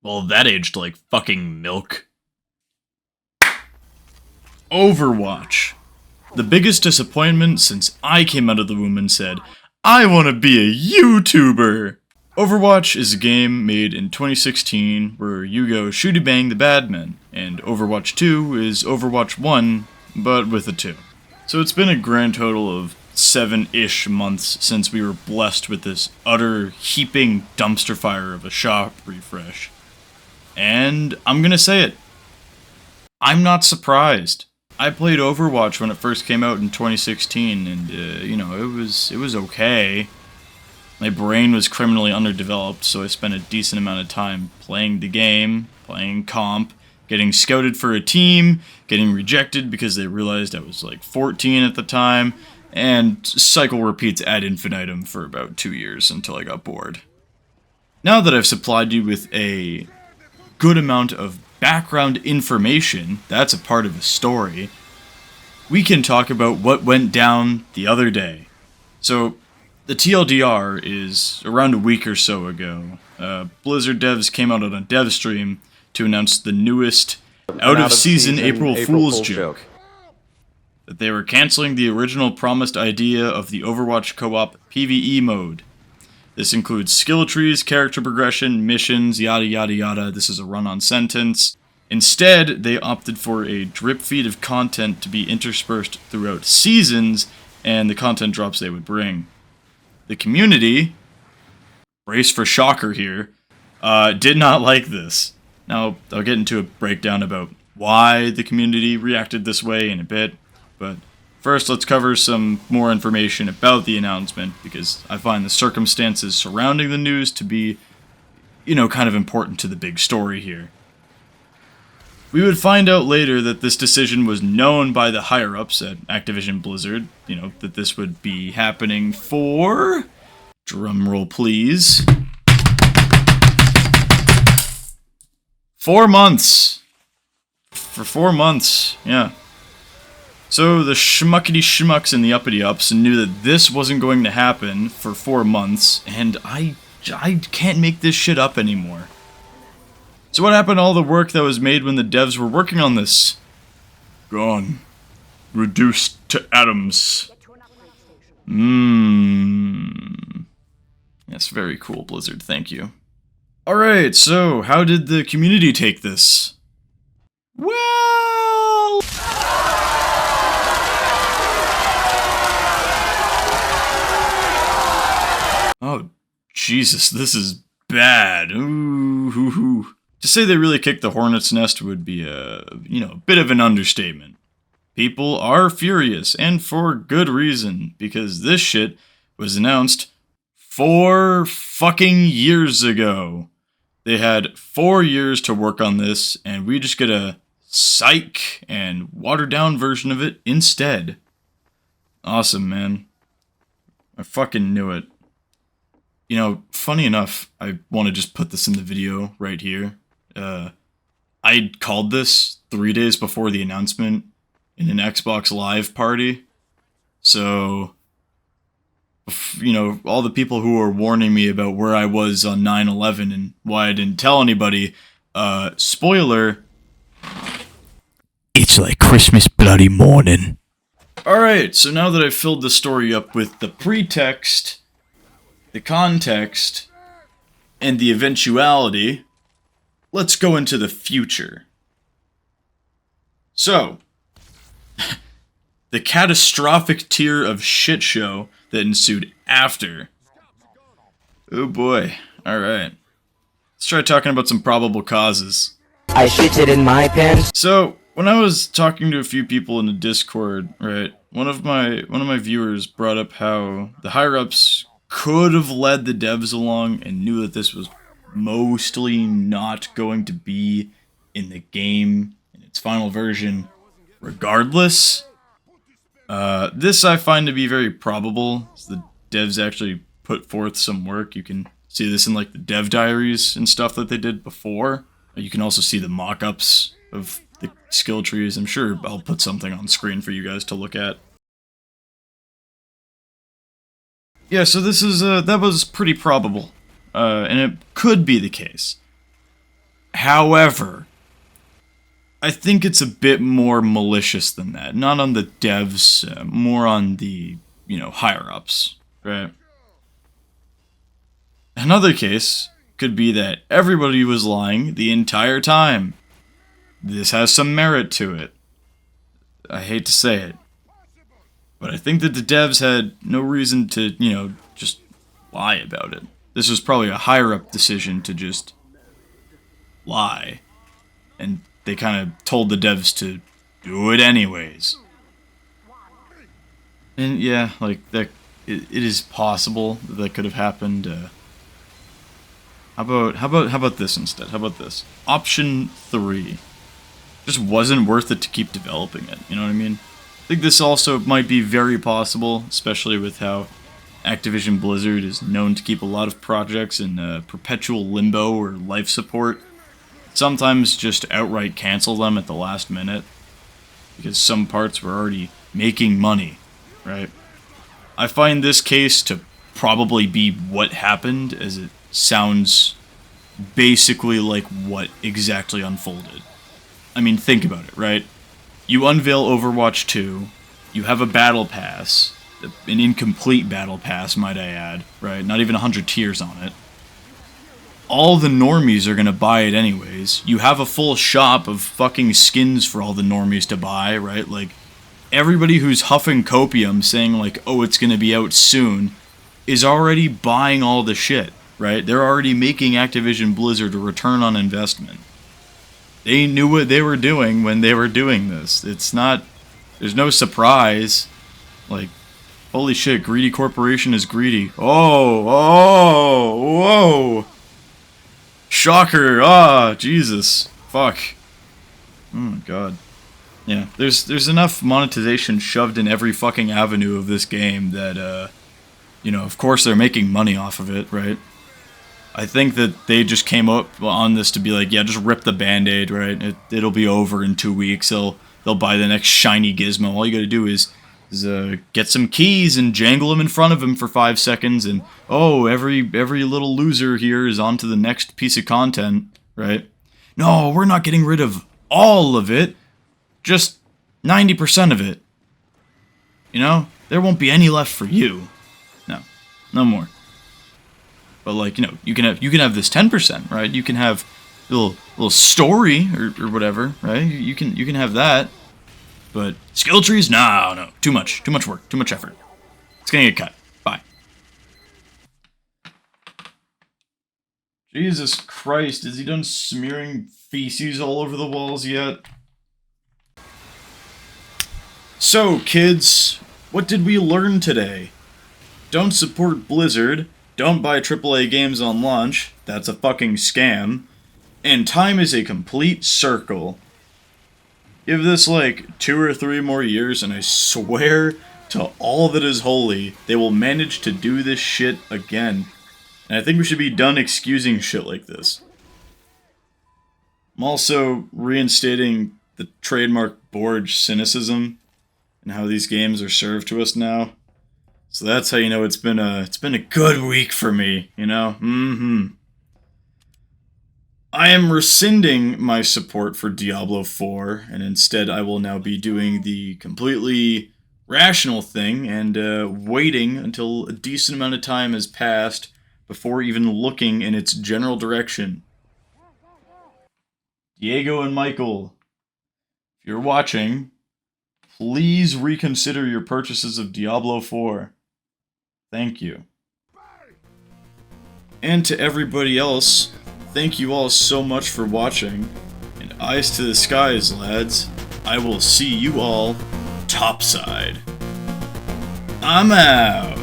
Well, that aged like fucking milk. Overwatch. The biggest disappointment since I came out of the womb and said, I want to be a YouTuber! Overwatch is a game made in 2016 where you go shooty bang the bad men, and Overwatch 2 is Overwatch 1, but with a 2. So it's been a grand total of 7-ish months since we were blessed with this utter heaping dumpster fire of a shop refresh. And I'm gonna say it. I'm not surprised. I played Overwatch when it first came out in 2016, and you know, it was okay. My brain was criminally underdeveloped, so I spent a decent amount of time playing the game, playing comp, getting scouted for a team, getting rejected because they realized I was like 14 at the time, and cycle repeats ad infinitum for about 2 years until I got bored. Now that I've supplied you with a good amount of background information, that's a part of the story, we can talk about what went down the other day. So, the TLDR is around a week or so ago. Blizzard devs came out on a dev stream to announce the newest out-of-season April Fool's joke. That they were canceling the original promised idea of the Overwatch co-op PvE mode. This includes skill trees, character progression, missions, yada yada yada. This is a run-on sentence. Instead, they opted for a drip feed of content to be interspersed throughout seasons and the content drops they would bring. The community, brace for shocker here, did not like this. Now, I'll get into a breakdown about why the community reacted this way in a bit, but first let's cover some more information about the announcement, because I find the circumstances surrounding the news to be, you know, kind of important to the big story here. We would find out later that this decision was known by the higher-ups at Activision Blizzard, you know, that this would be happening for... drumroll please. 4 months! For 4 months, yeah. So the schmuckety schmucks and the uppity-ups knew that this wasn't going to happen for 4 months, and I can't make this shit up anymore. So what happened to all the work that was made when the devs were working on this? Gone. Reduced to atoms. That's very cool, Blizzard, thank you. Alright, so how did the community take this? Well... oh, Jesus, this is bad. Ooh. To say they really kicked the hornet's nest would be a bit of an understatement. People are furious, and for good reason, because this shit was announced 4 fucking years ago. They had 4 years to work on this, and we just get a psych and watered down version of it instead. Awesome, man. I fucking knew it. You know, funny enough, I want to just put this in the video right here. I called this 3 days before the announcement in an Xbox Live party. So, you know, all the people who were warning me about where I was on 9/11 and why I didn't tell anybody, spoiler, it's like Christmas bloody morning. Alright, so now that I've filled the story up with the pretext, the context, and the eventuality, let's go into the future. So, the catastrophic tier of shit show that ensued after. Oh boy. Alright. Let's try talking about some probable causes. I shitted in my pants. So, when I was talking to a few people in the Discord, right, one of my viewers brought up how the higher-ups could have led the devs along and knew that this was mostly not going to be in the game in its final version regardless. This I find to be very probable. The devs actually put forth some work. You can see this in like the dev diaries and stuff that they did before. You can also see the mock-ups of the skill trees. I'm sure I'll put something on screen for you guys to look at. Yeah, so this is, that was pretty probable. And it could be the case. However, I think it's a bit more malicious than that. Not on the devs, more on the, higher-ups, right? Another case could be that everybody was lying the entire time. This has some merit to it. I hate to say it. But I think that the devs had no reason to, just lie about it. This was probably a higher-up decision to just lie. And they kind of told the devs to do it anyways. And yeah, like, that, it is possible that could have happened. How about this instead? How about this? Option 3. Just wasn't worth it to keep developing it, you know what I mean? I think this also might be very possible, especially with how Activision Blizzard is known to keep a lot of projects in perpetual limbo or life support. Sometimes just outright cancel them at the last minute, because some parts were already making money, right? I find this case to probably be what happened, as it sounds basically like what exactly unfolded. I mean, think about it, right? You unveil Overwatch 2, you have a battle pass, an incomplete battle pass, might I add, right? Not even 100 tiers on it. All the normies are gonna buy it anyways. You have a full shop of fucking skins for all the normies to buy, right? Like, everybody who's huffing copium saying like, oh, it's gonna be out soon, is already buying all the shit, right? They're already making Activision Blizzard a return on investment. They knew what they were doing when they were doing this. It's not, there's no surprise. Like, holy shit, greedy corporation is greedy. Whoa. Shocker, Jesus. Fuck. Oh my god. Yeah, there's enough monetization shoved in every fucking avenue of this game that, of course they're making money off of it, right? I think that they just came up on this to be like, yeah, just rip the band-aid, right? It'll be over in 2 weeks. They'll buy the next shiny gizmo. All you gotta do is get some keys and jangle them in front of him for 5 seconds, and oh, every little loser here is on to the next piece of content, right? No, we're not getting rid of all of it, just 90% of it. There won't be any left for you. No more. But like, you can have this 10%, right? You can have a little story or whatever, right? You can have that. But skill trees, no, too much work, too much effort. It's gonna get cut. Bye. Jesus Christ, is he done smearing feces all over the walls yet? So, kids, what did we learn today? Don't support Blizzard. Don't buy AAA games on launch. That's a fucking scam. And time is a complete circle. Give this like 2 or 3 more years and I swear to all that is holy, they will manage to do this shit again. And I think we should be done excusing shit like this. I'm also reinstating the trademark Borg cynicism and how these games are served to us now. So that's how you know it's been a good week for me, I am rescinding my support for Diablo 4, and instead I will now be doing the completely rational thing and waiting until a decent amount of time has passed before even looking in its general direction. Diego and Michael, if you're watching, please reconsider your purchases of Diablo 4. Thank you. And to everybody else, thank you all so much for watching. And eyes to the skies, lads. I will see you all topside. I'm out.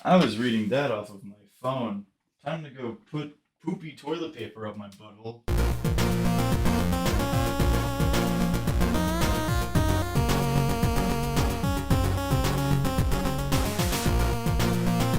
I was reading that off of my phone. Time to go put poopy toilet paper up my butthole.